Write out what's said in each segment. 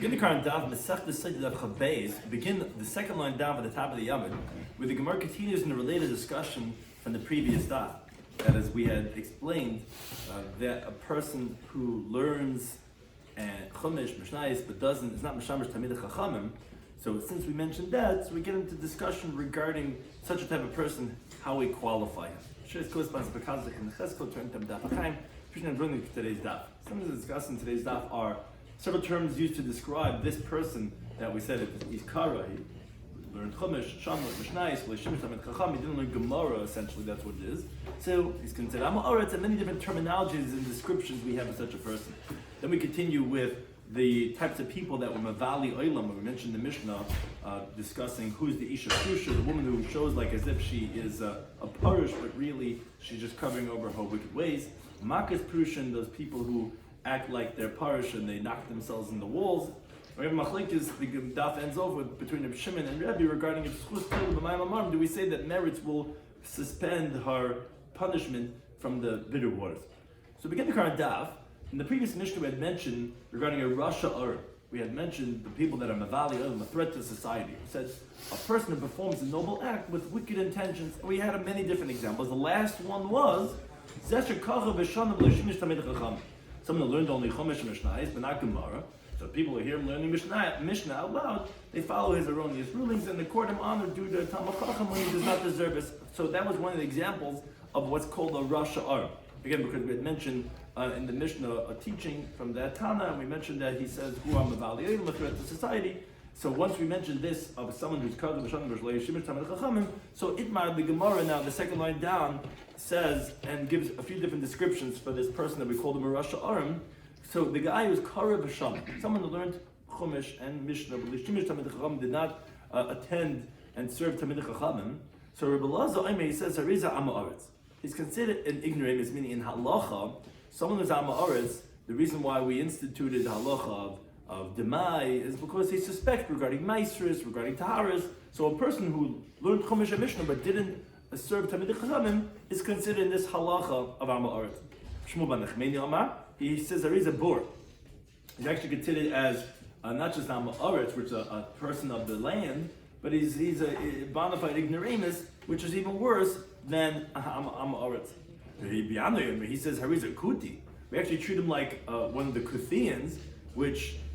Begin the current Daf, Mesech the Sotah Daf begin the second line down at the top of the Yomim, where the Gemara continues in the related discussion from the previous Daf. That is, we had explained that a person who learns Chumash, Mishnayos, but is not Mishamash Tamid Chachamim. So since we mentioned that, so we get into discussion regarding such a type of person, how we qualify him. Shares corresponds to Bekazik and the Cheskel turn to Daf Chaim. Krishna bringing today's Daf. Some of the discussed in today's Daf are several terms used to describe this person that we said he's Kara. He learned Chumash, Shamar, Mishnayos, Leishimish Tamid Chacham. He didn't learn Gemara. Essentially, that's what it is. So he's considered Amoritz, and many different terminologies and descriptions we have of such a person. Then we continue with the types of people that were Mavali Olam, where we mentioned the Mishnah, discussing who's the Isha Krusha, the woman who shows like as if she is a Parish, but really she's just covering over her wicked ways. Makas Prushan, those people who act like they're Parish and they knock themselves in the walls. We have Machlekes, the Daf ends over between Rabbi Shimon and Rebbe regarding if Schus Kil B'mayim Amarim, do we say that merits will suspend her punishment from the bitter waters? So begin the current Daf. In the previous Mishnah we had mentioned regarding a Rasha Ur, we had mentioned the people that are Mavali Ur, a threat to society. It says a person who performs a noble act with wicked intentions. We had many different examples. The last one was someone who learned only Chumash and Mishnayos, but not Gemara. So people who hear him learning Mishnah out loud, they follow his erroneous rulings and they court him honor due to Talmud Chacham when he does not deserve it. So that was one of the examples of what's called a Rasha Ur. Again, because we had mentioned in the Mishnah a teaching from that Tana, and we mentioned that he says, who are Mavali, a threat to society. So once we mentioned this of someone who's Kaddish B'Shanim B'Shlei Shimish Tamid Chachamim, so Itmar, the Gemara now, the second line down, says and gives a few different descriptions for this person that we called him a Rasha Arim. So the guy who's Kara B'Shanim, someone who learned Chumash and Mishnah, but Shimish Tamid Chachamim did not attend and serve Tamid Chachamim. So Rabbi Laza he says, Hariza Ama'aretz. He's considered an ignoramus, meaning in halacha, someone who's Ama'aretz, the reason why we instituted halacha of Demai is because he suspects regarding Maestris, regarding Taharas. So a person who learned Chumash and Mishnah but didn't serve Tamid Chachamim is considered in this halacha of Ama'aretz. Shmuel ben Nechmeni Amar, he says there is a bor. He's actually considered as not just Ama'aretz, which is a person of the land, but he's a bona fide ignoramus, which is even worse than Ama'aretz. He says Hariza Kuti. We actually treat him like one of the Kuthians,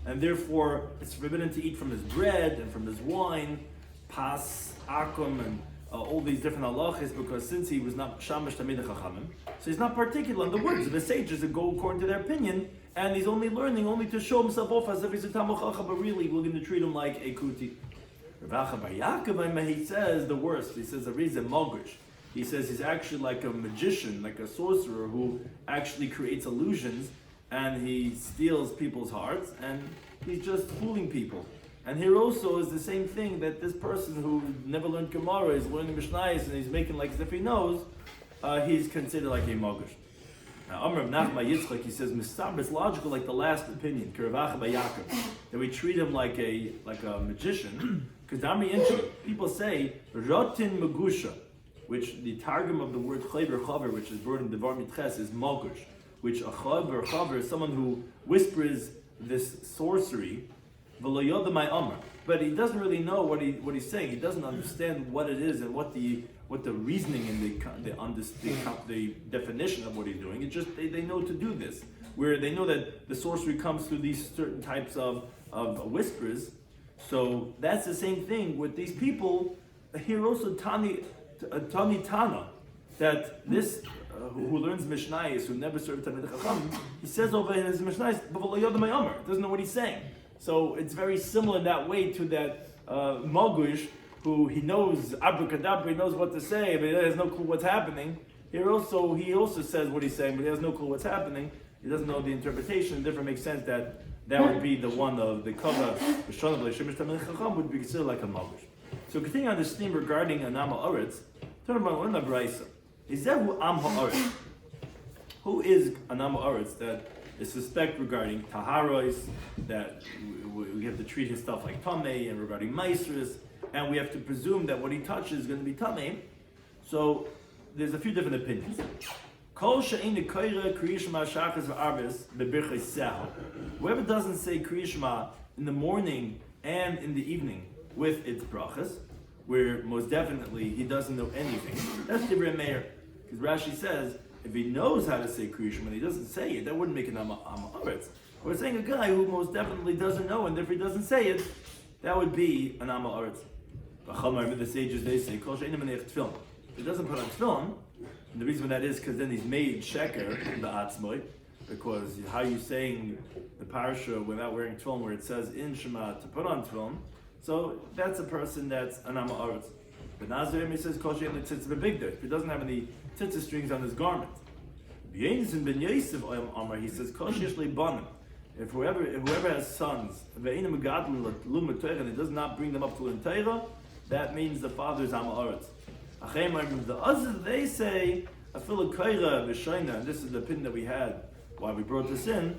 and therefore it's forbidden to eat from his bread and from his wine, pas, akum, and all these different halachas, because since he was not shamash tamid chachamim, so he's not particular in the words of the sages that go according to their opinion, and he's only learning only to show himself off as if he's a talmid chacham, but really we're going to treat him like a kuti. Rav Acha bar Yaakov, he says the worst. He says a reason mogrish. He says he's actually like a magician, like a sorcerer who actually creates illusions, and he steals people's hearts, and he's just fooling people. And here also is the same thing, that this person who never learned Gemara is learning Mishnayos and he's making like as if he knows, he's considered like a Mogish. Now, Amr of Nachma Yitzchak, he says, Mistab is logical like the last opinion, Kiravacha Bayakov, that we treat him like a magician, because people say, Rotin Magusha, which the targum of the word Chayver Chaver, which is brought in Devar Mitches, is Mogush, which a Chaver is someone who whispers this sorcery, but he doesn't really know what he's saying. He doesn't understand what it is and what the reasoning and the definition of what he's doing. It's just they know to do this, where they know that the sorcery comes through these certain types of whispers. So that's the same thing with these people. Here also Tani Tana, that this who learns Mishnayos, who never served Tamid Chacham, he says over in his Mishnayos, doesn't know what he's saying. So it's very similar in that way to that Mogush, who he knows abracadabra, he knows what to say, but he has no clue what's happening. Here also, he also says what he's saying, but he has no clue what's happening. He doesn't know the interpretation. It therefore makes sense that would be the one of the kavah, the shana b'leishimish tamid chacham would be considered like a Mogush. So continuing on this theme regarding an Ama'aretz, turn about one of Braisa. Is that who Am Ha'aretz? Who is an Ama'aretz that is suspect regarding Taharos, that we have to treat his stuff like Tameh, and regarding Maestris, and we have to presume that what he touches is going to be Tameh? So there's a few different opinions. Kol she'ein koire Kriya Shema Shachas v'Arbis bebirchei sehel. Whoever doesn't say Kriya Shema in the morning and in the evening with its brachas, where most definitely he doesn't know anything, that's Divrei Meir. Because Rashi says, if he knows how to say Kriya Shema and he doesn't say it, that wouldn't make an Amma Aretz. We're saying a guy who most definitely doesn't know, and if he doesn't say it, that would be an Amma Aretz. The sages, they say, Kol she'ein menech tefillin. He doesn't put on tefillin, and the reason that is because then he's made sheker ba'atzmoi, because how are you saying the parsha without wearing tefillin, where it says in Shema to put on tefillin? So that's a person that's an Amma Aretz. But Nazir he says Kol she'ein tzitz bebigdei. If he doesn't have any tzitzis strings on his garment. B'yeinzin ben Yosef Amar, he says Kol she'esh le'banim. If whoever has sons, and he does not bring them up to l'Torah, that means the father is Amma Aretz. The others, they say, Afilu Kaira B'Shaina, and this is the opinion that we had why we brought this in,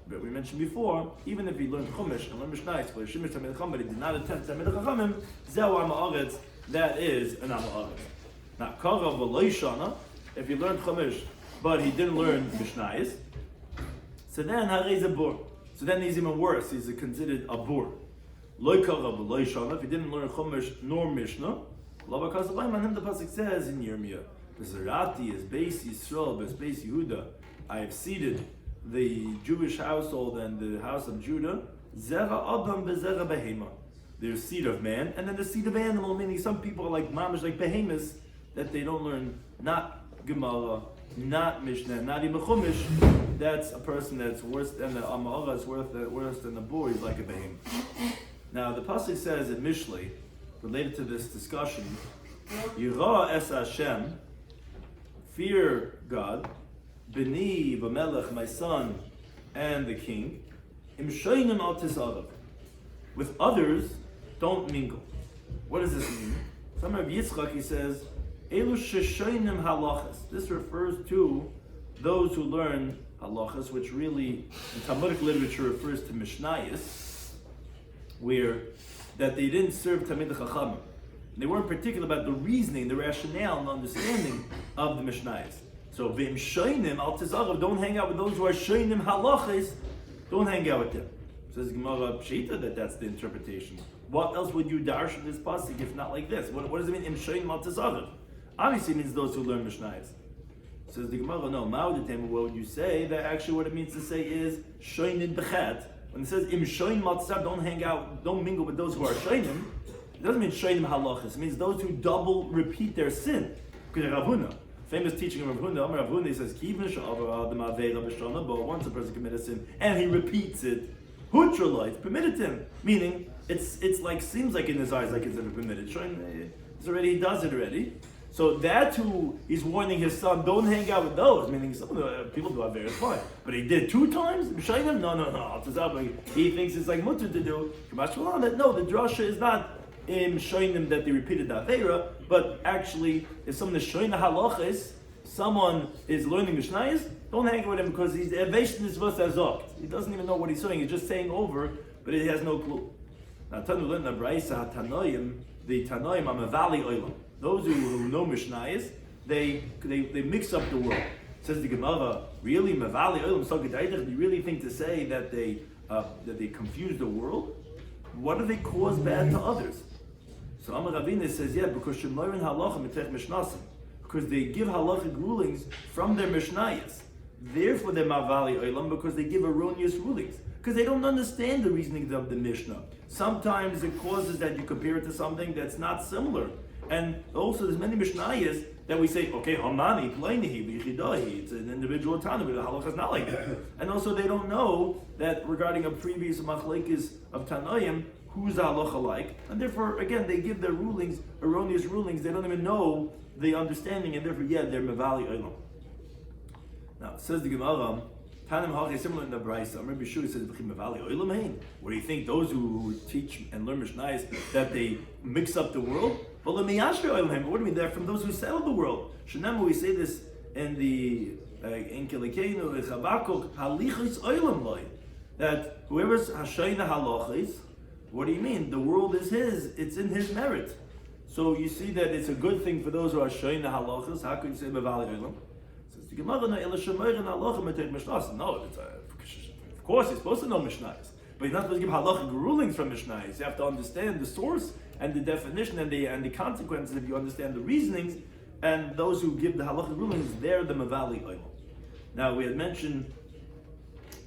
but we mentioned before, even if he learned Chumash and learned Mishnayos, but he did not attend Talmid Chachamim, Zeu Amma Aretz, that is an Amma Aretz. Now, Kara V'Lo Shana, if he learned Chumash, but he didn't learn Mishnayos, so then Harei Bur. So then he's even worse, he's considered a Bur. Lo Kara V'Lo Shana, if he didn't learn Chumash nor Mishnah, on him the pasuk says in Yirmiyah, "Bezerati is Beis Yisrael, Beis Yehuda. I have seated the Jewish household and the house of Judah. Zera Adam bezera behema. There's seed of man, and then the seed of animal. Meaning some people are like mamish, like behemoths, that they don't learn not Gemara, not Mishnah, not even Chumash. That's a person that's worse than the Amara, is worse than the boy. He's like a behemoth. Now the pasuk says in Mishlei, related to this discussion, Yira es Hashem, fear God, B'ni v'melech, my son, and the king, Im shoinim al tisarav. With others, don't mingle. What does this mean? Some of Yitzchak, he says, Elu sheshoinim halachas. This refers to those who learn halachas, which really, in Talmudic literature, refers to Mishnayos, where that they didn't serve Talmid Chachamim. They weren't particular about the reasoning, the rationale, and understanding of the Mishnayos. So, V'im shoinim al tizarav, don't hang out with those who are shoinim halachas, don't hang out with them. Says Gemara Pshita that's the interpretation. What else would you darsh in this pasuk if not like this? What does it mean, Im shoinim al tizarav? Obviously it means those who learn Mishnayos. Says the Gemara, no, what would you say? That actually what it means to say is shoinim b'chet. When it says im shoinim matzab, don't hang out, don't mingle with those who are shoinim, it doesn't mean shoinim halachas. It means those who double repeat their sin. Because Rav Huna, famous teaching of Rav Huna, he says kiven sha'avara the mavera b'shana, but once a person commits a sin and he repeats it, hutrala, it's permitted him. Meaning it's like seems like in his eyes like it's never permitted. He does it already. So that who he's warning his son, don't hang out with those, meaning some of the people do have various fine. But he did 2 times? No. He thinks it's like mutter to do. No, the drasha is not showing them that they repeated the Aveira, but actually, if someone is showing the halachas, someone is learning Mishnayos, don't hang out with him because he's evasion is vos azokt. He doesn't even know what he's saying, he's just saying over, but he has no clue. Now, Tanu learned the Braisa Tanoim, the Tanoim are Mavali Oilam. Those who know Mishnayos, they mix up the world. Says the Gemara, really, Mavali Olam Sogadayder, do you really think to say that they confuse the world? What do they cause bad to others? So Amar Ravina says, yeah, because Shemorin Halacha Mitech Mishnasim, because they give halachic rulings from their Mishnayos. Therefore, they're Mavali Olam, because they give erroneous rulings. Because they don't understand the reasoning of the Mishnah. Sometimes it causes that you compare it to something that's not similar. And also there's many Mishnayos that we say, okay, Hamani, Plainihi, Vichidahi, it's an individual autonomy, the halacha is not like that. And also they don't know that regarding a previous machlekes of Tanoim, who's the halacha like? And therefore, again, they give their rulings, erroneous rulings, they don't even know the understanding, and therefore, yeah, they're Mavali Olam. Now, says the Gemara, Tanim Hachi, similar in the Braisa, Rabbi Shloimy says, Mavali Olam hein. What do you think, those who teach and learn Mishnayos, that they mix up the world? Well, what do you mean? They're from those who settle the world. Shenemu, we say this in the in Kilikeinu, Chabakuk, Halichis Olam Loi, that whoever's Hashayna Halachis, what do you mean? The world is his, it's in his merit. So you see that it's a good thing for those who are Hashayna Halachis. How could you say Mavali Olam? Says The Gemara no, it's of course he's supposed to know Mishnayos, but he's not supposed to give halachic rulings from Mishnayos. You have to understand the source and the definition and the consequences if you understand the reasonings. And those who give the halachic rulings, they're the Mavali Olam. Now we had mentioned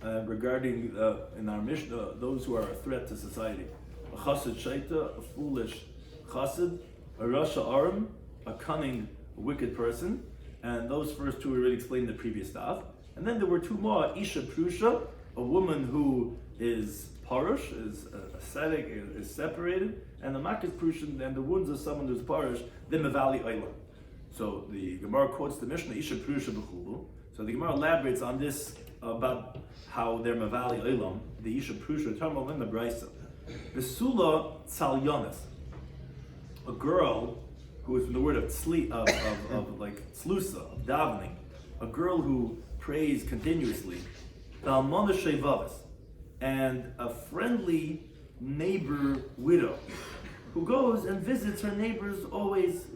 regarding in our Mishnah those who are a threat to society: a chassid shaita, a foolish chassid, a rasha aram, a cunning, wicked person. And those first two we already explained in the previous daf. And then there were two more: isha prusha, a woman who is parush, is ascetic, is separated, and the makas prusha, and the wounds of someone who's parush, the mavali olam. So the Gemara quotes the Mishnah isha prusha b'chulu. So the Gemara elaborates on this about how they're mavali olam. The isha prusha term in the brisa. Besula tzalyonis, a girl who is from the word of tzli, of like tzlusa, of davening, a girl who prays continuously. Almana shevavis, and a friendly neighbor widow who goes and visits her neighbors always.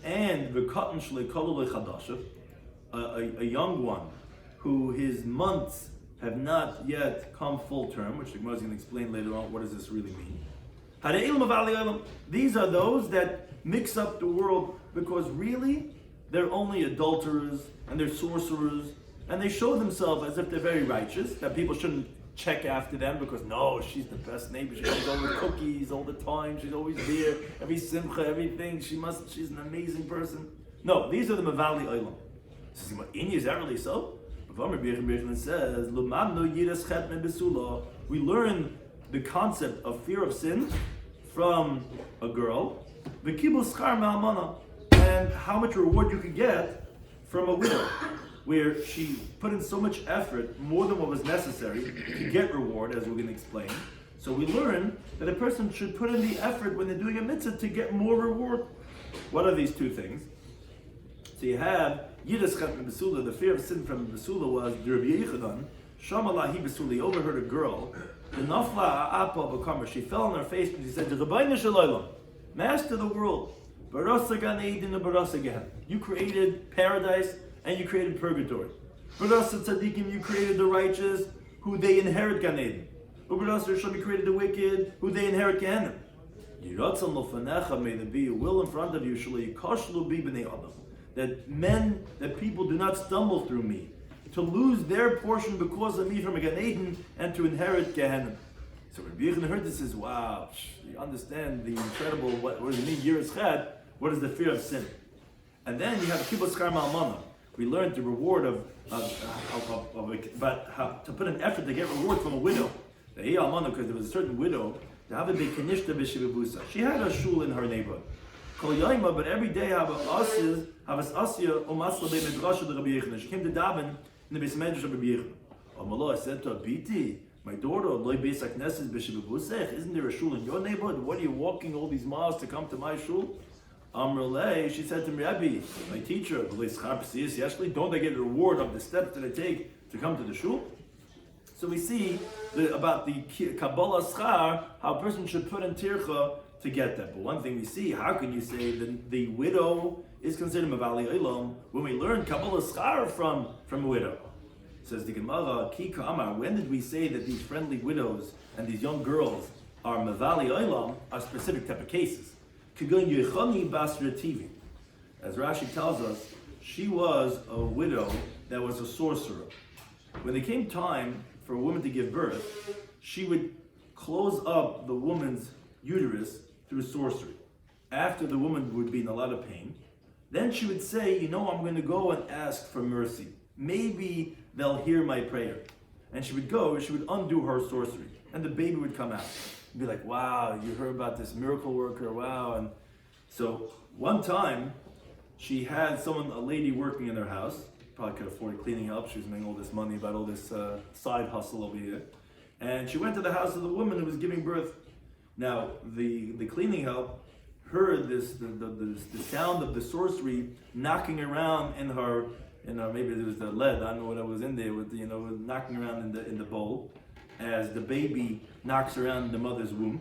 And v'katan shleikalu lechadashav, a young one who his months have not yet come full term, which the Gemara is going to explain later on. What does this really mean? These are those that mix up the world because really they're only adulterers and they're sorcerers, and they show themselves as if they're very righteous, that people shouldn't check after them because no, she's the best neighbor, she comes over with cookies all the time, she's always there, every simcha, everything, she's an amazing person. No, these are the Mavali Olam. Is that really so? Says, we learn the concept of fear of sin from a girl, and how much reward you could get from a widow, where she put in so much effort, more than what was necessary, to get reward, as we're going to explain. So we learn that a person should put in the effort when they're doing a mitzvah to get more reward. What are these two things? So you have Yidas Chet Besula, the fear of sin from Besula was Rabbi Yechanan, Shamalahi Besula, he overheard a girl, the Nafla Apa B'Kamar, she fell on her face and she said, Rabbeinu Shalom, Master of the world, Barasa Gan Eden and Barasa Gehem. You created paradise and you created purgatory. Barasa Tzadikim, you created the righteous, who they inherit Gan Eden. Barasa Rishon, you created the wicked, who they inherit Gehenna. Yiratzon Lofanecha, may there be a will in front of you, Shalei Kashlu Bi B'nei Adam, that people do not stumble through me, to lose their portion because of me from a Gan Eden and to inherit Gehenna. So Rabbi Yechanan heard this, says, wow, you understand the incredible, what does it mean, Yiras Chet? What is the fear of sin? And then you have Kibbutz Skar Ma'almana. We learned the reward but how to put an effort to get reward from a widow. The Almana, because there was a certain widow, she had a shul in her neighborhood. But every day she came to daven in the Beis Medrash of Rabbi Yechanan. I said to her, Biti, my daughter, isn't there a shul in your neighborhood? What are you walking all these miles to come to my shul? She said to me, Rabbi, my teacher, don't I get a reward of the steps that I take to come to the shul? So we see about the Kabbalah Schar, how a person should put in tircha to get that. But one thing we see, how can you say that the widow is considered Mavali Olam when we learn Kabbalah Schar from a widow? Says the Gemara, Ki Ka'amar, when did we say that these friendly widows and these young girls are Mavali Olam, are specific type of cases? As Rashi tells us, she was a widow that was a sorcerer. When it came time for a woman to give birth, she would close up the woman's uterus through sorcery. After the woman would be in a lot of pain, then she would say, I'm going to go and ask for mercy. Maybe they'll hear my prayer. And she would go, she would undo her sorcery, and the baby would come out. Be like, wow, you heard about this miracle worker, wow. And so one time she had a lady working in her house, probably could afford cleaning up, she was making all this money about all this side hustle over here. And she went to the house of the woman who was giving birth. Now the cleaning help heard the sound of the sorcery knocking around in her, maybe it was the lead, I don't know what was in there, with knocking around in the bowl, as the baby knocks around in the mother's womb.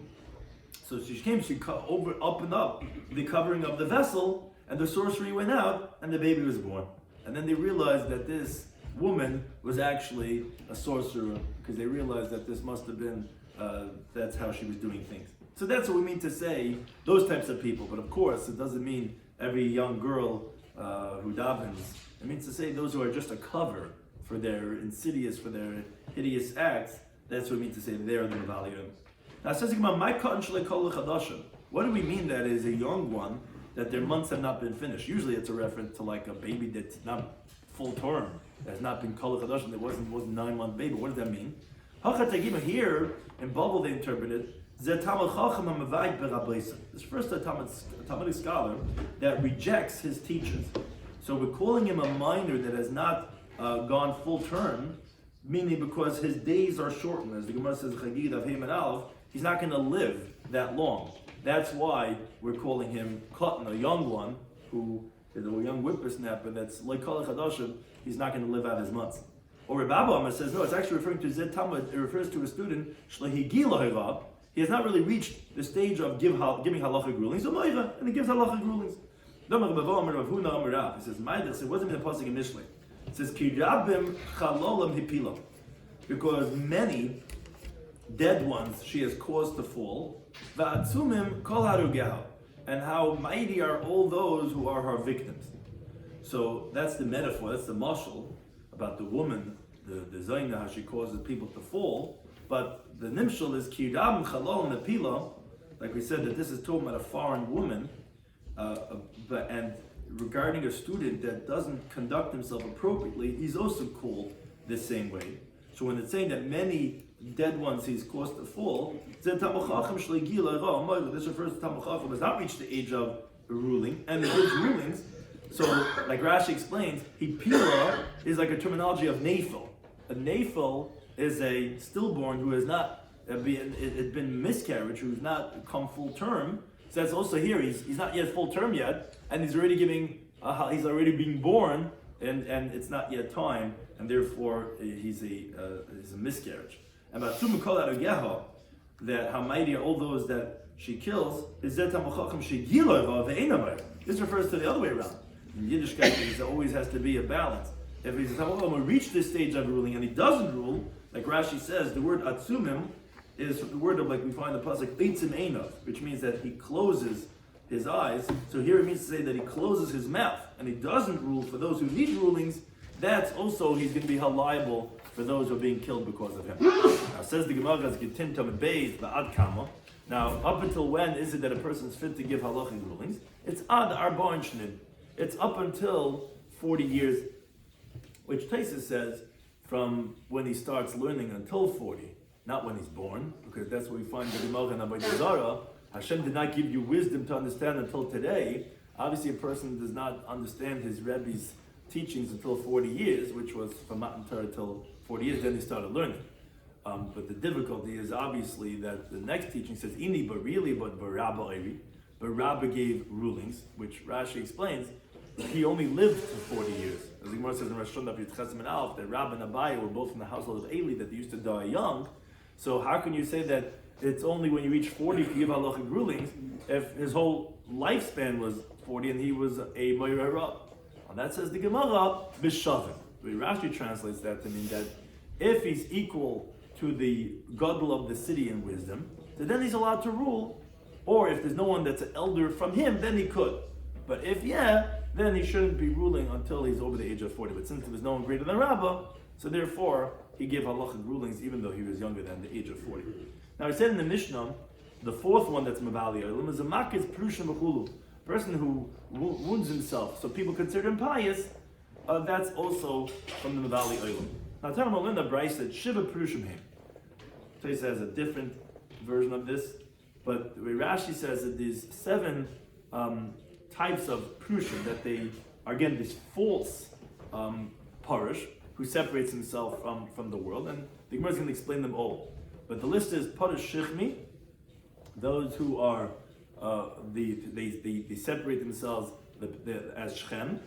So she opened up the covering of the vessel, and the sorcery went out, and the baby was born. And then they realized that this woman was actually a sorcerer, because they realized that this must have been, that's how she was doing things. So that's what we mean to say, those types of people. But of course, it doesn't mean every young girl who davens. It means to say those who are just a cover for their insidious, for their hideous acts. That's what we mean to say they are the Mevaliyim. Now it says, what do we mean that is a young one, that their months have not been finished? Usually it's a reference to like a baby that's not full term, that's not been kol chadashim, that wasn't 9-month baby. What does that mean? Here in Babel they interpreted this first a Talmudic scholar that rejects his teachers. So we're calling him a minor that has not gone full term, meaning because his days are shortened. As the Gemara says, Chagid of Haim and Aleph, he's not going to live that long. That's why we're calling him Katan, a young one, who is a young whippersnapper that's like Kol Chadashim, he's not going to live out his months. Or Rabbi Amma says, no, it's actually referring to Zed Talmud, it refers to a student, Shlehigi Lahirav. He has not really reached the stage of giving halachic rulings, and he gives halachic rulings. He says, it wasn't in the pasuk in Mishlei. It says, Kirabim chalolam hipilam, because many dead ones she has caused to fall. Va'atzumim kol harugeha, and how mighty are all those who are her victims. So that's the metaphor, that's the mashal about the woman, the zayna, how she causes people to fall. But the nimshal is kirabim chalolam hipilam, like we said, that this is talking about a foreign woman. And regarding a student that doesn't conduct himself appropriately, he's also called the same way. So when it's saying that many dead ones he's caused to fall, this refers to Talmud Chacham has not reached the age of ruling, and the gives rulings. So, like Rashi explains, hipila is like a terminology of nafil. A nafil is a stillborn who has not been miscarriage, who's not come full term. So that's also here. He's not yet full term yet, and he's already giving. He's already being born, and it's not yet time, and therefore he's a miscarriage. And about that how mighty are all those that she kills is that this refers to the other way around. In Yiddishkeit, there always has to be a balance. If he's will reach this stage of ruling and he doesn't rule, like Rashi says, the word atzumim is the word of, like we find the pasuk eitzim einav, which means that he closes his eyes. So here it means to say that he closes his mouth and he doesn't rule for those who need rulings. That's also, he's going to be held liable for those who are being killed because of him. Now says the Gemara, now up until when is it that a person is fit to give halachic rulings? It's ad arba'in shnin. It's up until 40 years, which Taisa says from when he starts learning until 40. Not when he's born, because that's what we find in the Gemara and Avodah Zarah. Hashem did not give you wisdom to understand until today. Obviously, a person does not understand his Rebbe's teachings until 40 years, which was from Matan Torah till 40 years, then he started learning. But the difficulty is obviously that the next teaching says, Ini barili, but barabba eri. Barabba gave rulings, which Rashi explains, he only lived for 40 years. As the Gemara says in Rosh Hashanah, and Aleph, that Rabbi and Abaye were both from the household of Eli, that they used to die young. So how can you say that it's only when you reach 40 you give halachic rulings if his whole lifespan was 40 and he was a Moirei Rab? And that says the Gemara, B'shavim. Rashi translates that to mean that if he's equal to the gadol of the city in wisdom, then he's allowed to rule. Or if there's no one that's an elder from him, then he could. But if then he shouldn't be ruling until he's over the age of 40. But since there was no one greater than Rabbah, so therefore he gave halachic rulings even though he was younger than the age of 40. Now he said in the Mishnah, the fourth one that's Mavali Olam is a makis prushim b'chulu. A person who wounds himself, so people consider him pious, that's also from the Mavali Olam. Now Tanna Molinda Bryce said Shiva prushim him. Taisa has a different version of this, but the way Rashi says that there's 7 types of prushim, that they are again this false parish who separates himself from the world, and the Gemara is going to explain them all. But the list is parish shichmi, those who are they separate themselves as Shchem.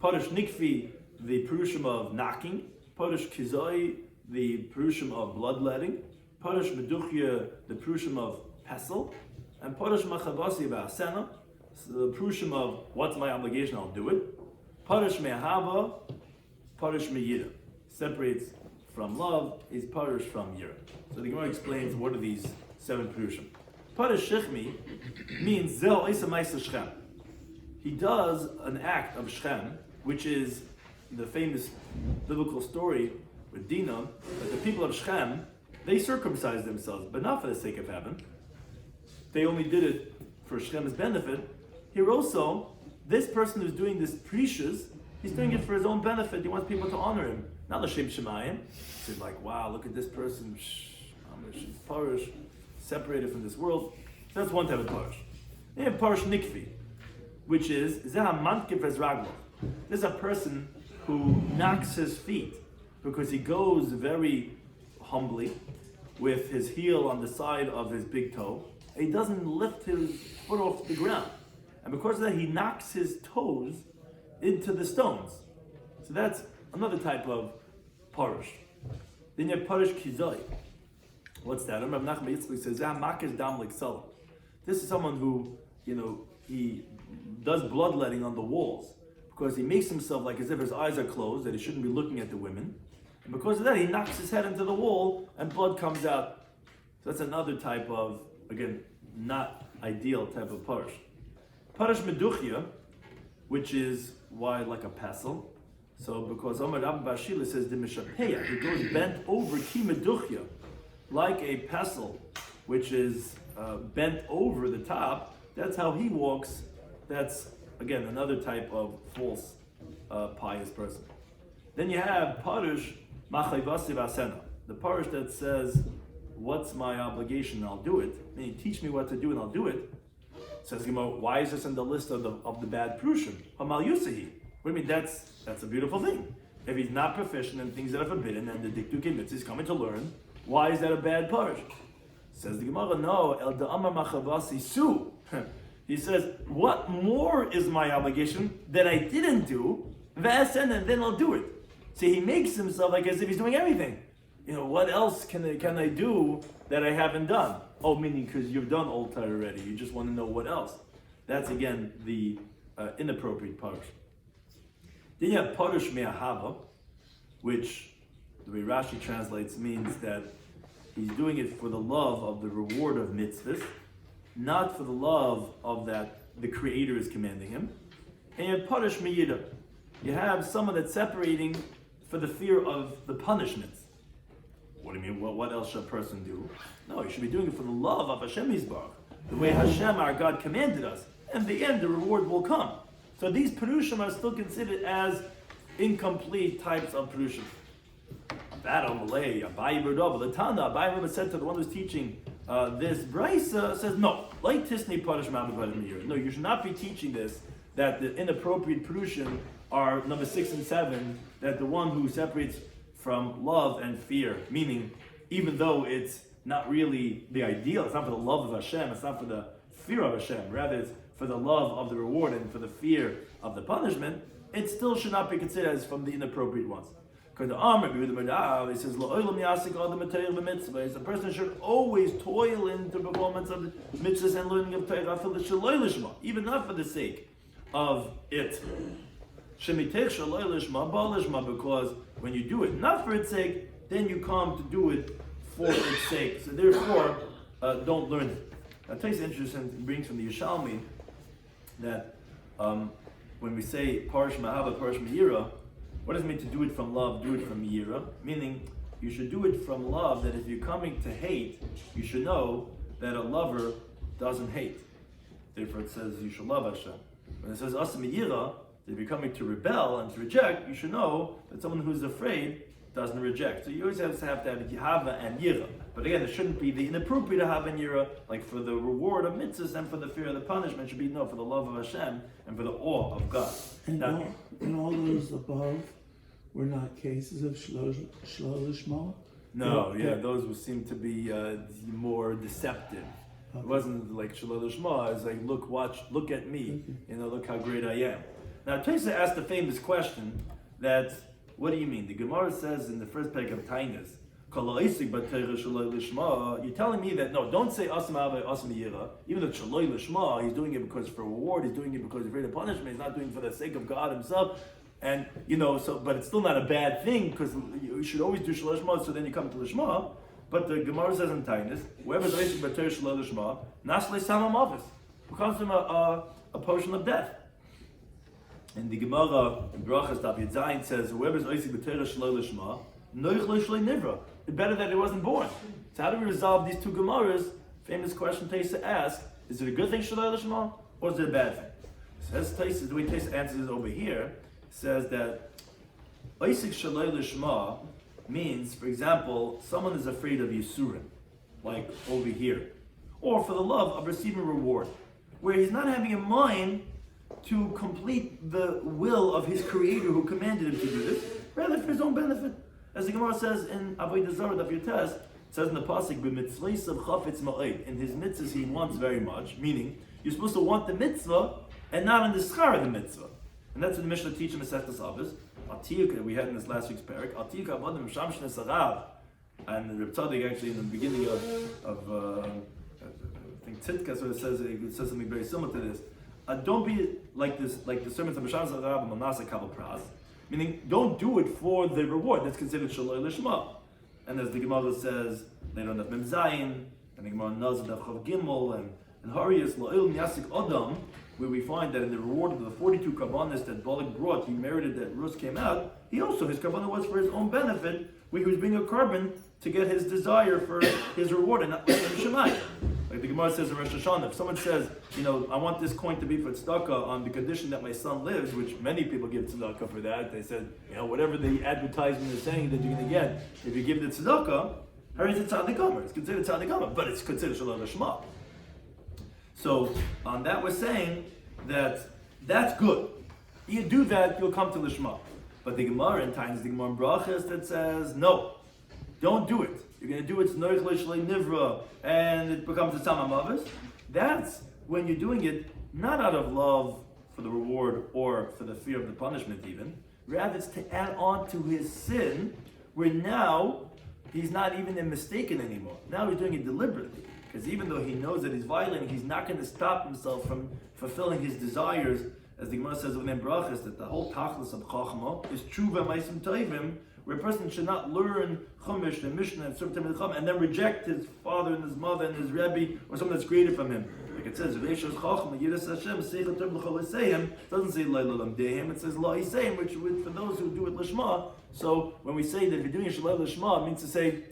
Parish Nikfi, the Purushim of knocking. Parish Kizoi, the Purushim of bloodletting. Parish Meduchya, the Purushim of pestle. And Parish Machabasi Ba'asena, the Purushim of what's my obligation, I'll do it. Parish me'ahava, parish me'yira. Separates from love, is parish from yira. So the Gemara explains what are these 7 perushim. Parish shechmi means zel isa ma'isa shchem. He does an act of shchem, which is the famous biblical story with Dinah, that the people of Shechem, they circumcised themselves, but not for the sake of heaven. They only did it for Shechem's benefit. Here also, this person who's doing this precious, he's doing it for his own benefit. He wants people to honor him, not l'shem shemayim. He's like, wow, look at this person, she's parish, separated from this world. So that's one type of parish. Then you have parish nikvi, which is zeh ha'mantkiv es raglo. This is a person who knocks his feet because he goes very humbly with his heel on the side of his big toe. And he doesn't lift his foot off the ground. And because of that, he knocks his toes into the stones. So that's another type of parish. Then you have parish kizoi. What's that? Rabbi Nachman Yitzchak says, "Makes dam l'ksala." This is someone who, he does bloodletting on the walls because he makes himself like as if his eyes are closed, that he shouldn't be looking at the women. And because of that, he knocks his head into the wall and blood comes out. So that's another type of, again, not ideal type of parish. Parish meduchya, which is wide like a pestle. So because Omar Rabbi Bashila says the mishapeya, he goes bent over ki meduchya, like a pestle, which is bent over the top. That's how he walks. That's again another type of false pious person. Then you have parish machayvasi vasena, the parish that says, "What's my obligation? I'll do it." And you teach me what to do, and I'll do it. Says Gemara, why is this in the list of the bad prushim? Hamal yusahi. What do you mean? That's a beautiful thing. If he's not proficient in things that are forbidden, and the dikdukim mitzvah is coming to learn, why is that a bad parish? Says the Gemara, no, el da'amar machavasi su. He says, what more is my obligation that I didn't do? V'asen, and then I'll do it. So he makes himself like as if he's doing everything. What else can I do that I haven't done? Oh, meaning because you've done Old Torah already. You just want to know what else. That's again the inappropriate parish. Then you have parish me'ahava, which the way Rashi translates means that he's doing it for the love of the reward of mitzvahs, not for the love of that the Creator is commanding him. And you have parish me'yira. You have someone that's separating for the fear of the punishments. What do you mean? What else should a person do? No, you should be doing it for the love of Hashem Yisbarach, the way Hashem, our God, commanded us. And in the end, the reward will come. So these perushim are still considered as incomplete types of perushim. The Tana, Abaye said to the one who's teaching this brisa, says no. No, you should not be teaching this, that the inappropriate perushim are number 6 and 7, that the one who separates from love and fear, meaning even though it's not really the ideal, it's not for the love of Hashem, it's not for the fear of Hashem, rather it's for the love of the reward and for the fear of the punishment, it still should not be considered as from the inappropriate ones. Because the Amr, he says, a person should always toil into performance of the mitzvahs and learning of Torah, even not for the sake of it. Because when you do it not for its sake, then you come to do it for its sake. So therefore, don't learn it. Now, I'll tell you something interesting. It brings from the Yerushalmi that when we say parish ma'ava, parish me'yira, what does it mean to do it from love, do it from me'yira? Meaning, you should do it from love, that if you're coming to hate, you should know that a lover doesn't hate. Therefore it says you should love Hashem. When it says asa me'yira, if you're coming to rebel and to reject, you should know that someone who's afraid doesn't reject. So you always have to have yihava and yira. But again, it shouldn't be the inappropriate yihava and yira, like for the reward of mitzvahs and for the fear of the punishment. It should be no, for the love of Hashem and for the awe of God. And all those above were not cases of shlolishma? No, those would seem to be more deceptive. Okay. It wasn't like shlolishma. It's like look at me. Look how great I am. Now, Tosha asked the famous question that, what do you mean? The Gemara says in the first page of Tainas, you're telling me that, no, don't say asam ava, asam yira. Even though shaloi lishma, he's doing it because for reward, he's doing it because he's afraid of punishment, he's not doing it for the sake of God himself. And but it's still not a bad thing because you should always do Shalosh Shema, so then you come to Lishma. But the Gemara says in Tainus, whoever's Oisik B'Torah Shelo Lishma, Nasle Samam Avis, becomes him a potion of death. And the Gemara in Brachas Daf Yitzayin says, whoever's Oisik B'Torah Shelo Lishma, Noich Lo Shloi Nivra. It's better that he wasn't born. So how do we resolve these two Gemaras? Famous question Taisa asks, is it a good thing Shelo Lishma, or is it a bad thing? Says Taisa, the way Taisa answers it over here, says that Oisik Shelo Lishma means, for example, someone is afraid of Yisurim, like over here, or for the love of receiving reward, where he's not having in mind to complete the will of his creator who commanded him to do this, rather for his own benefit. As the Gemara says in Avodah Zarah Daf Yotes, it says in the pasuk, "B'mitzvaysav chafetz ma'od." In his mitzvahs he wants very much, meaning you're supposed to want the mitzvah and not in the schar of the mitzvah. And that's what the Mishnah teaches in Masechet Shabbos. We had in this last week's parak. And Reb Tzaddik actually in the beginning of I think Tzidka, so it says something very similar to this. Don't be like this, like the sermons of Misham Zarav and Manasa Kabel Pras. Meaning, don't do it for the reward. That's considered Shaloi Lishma. And as the Gemara says, they don't have Mem Zayin, and the Gemara knows that Chav Gimel and Harius La'il Nyasik Adam, where we find that in the reward of the 42 karbanos that Balak brought, he merited that Rus came out. He also, his karbanah was for his own benefit, where he was bringing a carbon to get his desire for his reward, and not for Shemai. Like the Gemara says in Rosh Hashanah, if someone says, I want this coin to be for tzedakah on the condition that my son lives, which many people give tzedakah for that, they said, whatever the advertisement is saying that you're going to get, if you give the tzedakah, hurry to tzaddik gomer. It's considered tzaddik gomer, but it's considered shalom lishma. So on that we're saying that that's good. You do that, you'll come to lishma. But the Gemara in times, the Gemara in Brachas that says, no, don't do it. You're going to do it, noich l'shlei nivra, and it becomes a samam avos. That's when you're doing it not out of love for the reward or for the fear of the punishment even. Rather, it's to add on to his sin, where now he's not even mistaken anymore. Now he's doing it deliberately. Because even though he knows that he's violating, he's not going to stop himself from fulfilling his desires. As the Gemara says within Brachas, that the whole tachlis of Chachma is tshuva ma'asim tovim, where a person should not learn Chumash and Mishnah and Sotah Daf and then reject his father and his mother and his Rebbe or someone that's greater from him. Like it says, Reishos Chachma Yiras Hashem Seichel Tov L'Chol Yisayim. It doesn't say Lo Lamdeim, it says Lo Yisayim, which for those who do it Lishma. So when we say that if you're doing it Shalom Lishma, it means to say,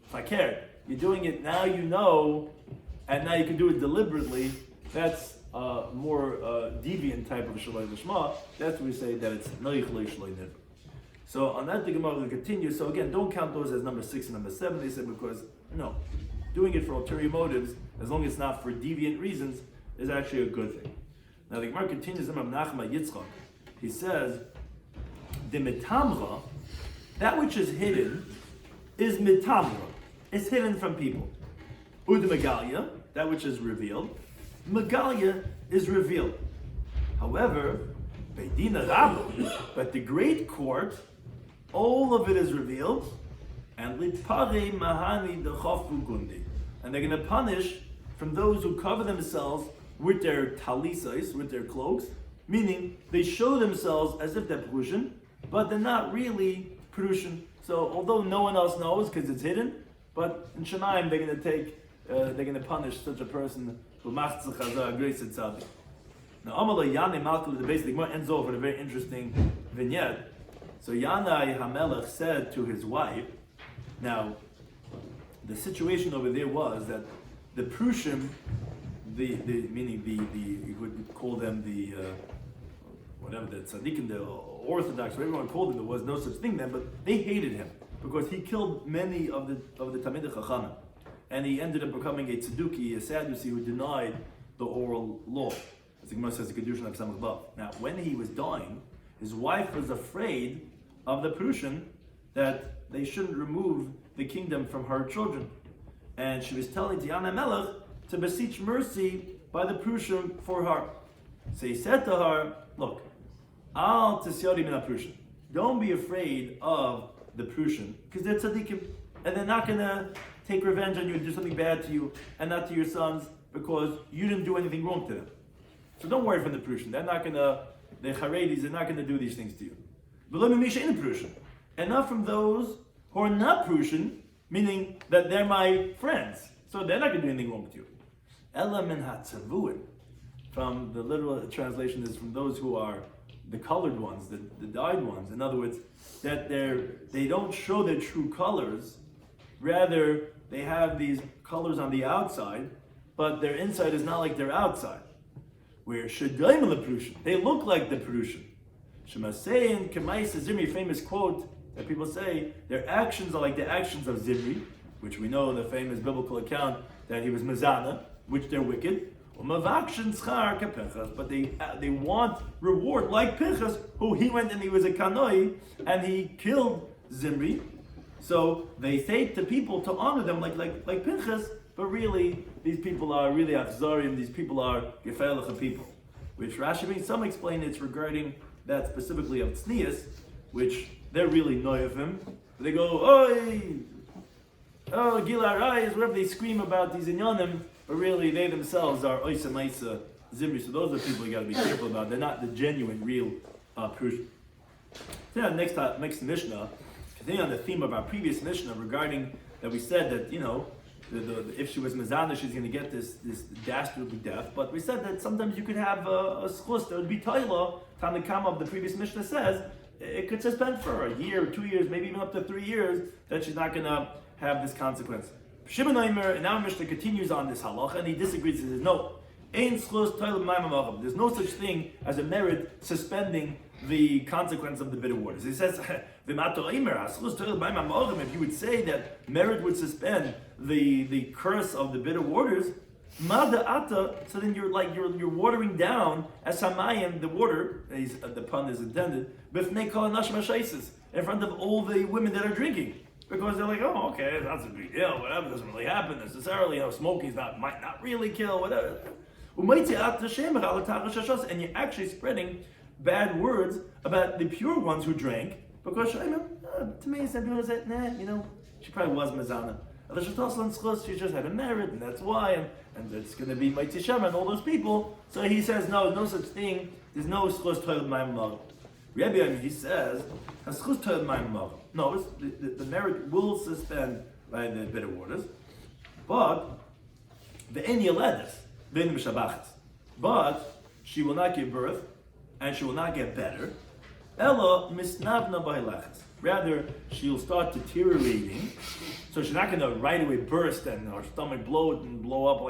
if I care, you're doing it now, and now you can do it deliberately. That's more deviant type of Shalom Lishma. That's when we say that it's Noich Lo Shloi Nivra. So on that the Gemara will continue. So again, don't count those as number 6 and number 7. They said because no, doing it for ulterior motives, as long as it's not for deviant reasons, is actually a good thing. Now the Gemara continues in Rav Nachman Yitzchak. He says, the mitamra, that which is hidden, is mitamra. It's hidden from people. Ud megalia, that which is revealed. Megalia is revealed. However, Beidina Rabba, but the great court, all of it is revealed, and Lipare Mahani Dechafu Gundi. And they're going to punish from those who cover themselves with their talisais, with their cloaks, meaning they show themselves as if they're Perushin, but they're not really Perushin. So although no one else knows because it's hidden, but in Shemaim they're going to punish such a person who machtz chazar grace tzaddik. Now Amala Yanei Malkul, the basic Gemara ends off with a very interesting vignette. So Yanai Hamelech said to his wife, now the situation over there was that the Prushim, meaning you would call them the whatever the tzaddikim, the Orthodox, whatever everyone called them, there was no such thing then, but they hated him because he killed many of the Talmidei Chachamim, and he ended up becoming a tzadduki, a Sadducee who denied the oral law. As the Gemara says, the Kedushin of Samach Bav. Now, when he was dying, his wife was afraid of the Prushim that they shouldn't remove the kingdom from her children, and she was telling Yana Melech to beseech mercy by the Prushim for her. So he said to her, "Look, al tisyari min Prushim. Don't be afraid of the Prushim because they're tzaddikim, and they're not going to take revenge on you and do something bad to you, and not to your sons because you didn't do anything wrong to them. So don't worry from the Prushim. They're not going to the Haredis are not going to do these things to you. And not from those who are not Prushan, meaning that they're my friends. So they're not going to do anything wrong with you. Ela min hatzavuim. From the literal translation is from those who are the colored ones, the dyed ones. In other words, that they don't show their true colors. Rather, they have these colors on the outside, but their inside is not like their outside. Where Shadaim la Prushan, they look like the Prushan. Shemasein Kemais Zimri, famous quote that people say, their actions are like the actions of Zimri, which we know in the famous biblical account that he was Mazana, which they're wicked. But they want reward like Pinchas, who he went and he was a kanoi and he killed Zimri. So they say to people to honor them like Pinchas, but really these people are really Achzarim, these people are Gefeilicha people. Which Rashi brings, some explain it's regarding that specifically of Tznius, which they're really noyavim. They go, oi, oh, Gila Rayas, whatever they scream about these inyanim, but really they themselves are Oisa Maisa Zimri. So those are people you got to be careful about. They're not the genuine, real Prush. Next Mishnah, continuing on the theme of our previous Mishnah regarding that we said that, if she was Mazana, she's going to get this dastardly death. But we said that sometimes you could have a schus that would be Taila. Tanakama of the previous Mishnah says it could suspend for a year, 2 years, maybe even up to 3 years, that she's not going to have this consequence. Shimon Aimer, and now Mishnah continues on this halacha, and he disagrees. He says, no, there's no such thing as a merit suspending the consequence of the bitter waters. He says, if you would say that merit would suspend the curse of the bitter waters, so then you're watering down as hamayim, the water, the pun is intended, in front of all the women that are drinking. Because they're like, oh, okay, that's a big deal, whatever, doesn't really happen necessarily, smoking might not really kill, whatever. And you're actually spreading bad words about the pure ones who drank, because to me, some people say, she probably was Mazana. She just had a merit, and that's why, and it's going to be Maitzi Shema and all those people. So he says, no such thing, there's no schos toilet ma'im. Rabbi, he says, no, the merit will suspend by the bitter waters, but but she will not give birth, and she will not get better. Rather, she'll start deteriorating, so she's not going to right away burst and her stomach blow up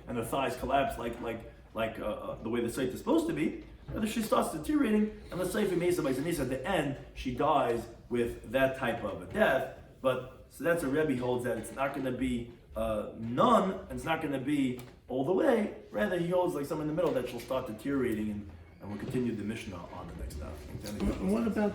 and her thighs collapse like the way the Sotah is supposed to be. Rather, she starts deteriorating, and let's say if at the end she dies with that type of a death. But so that's a Rebbe holds that it's not going to be none, and it's not going to be all the way. Rather, he holds like somewhere in the middle that she'll start deteriorating, and we'll continue the Mishnah on the next Daf. What about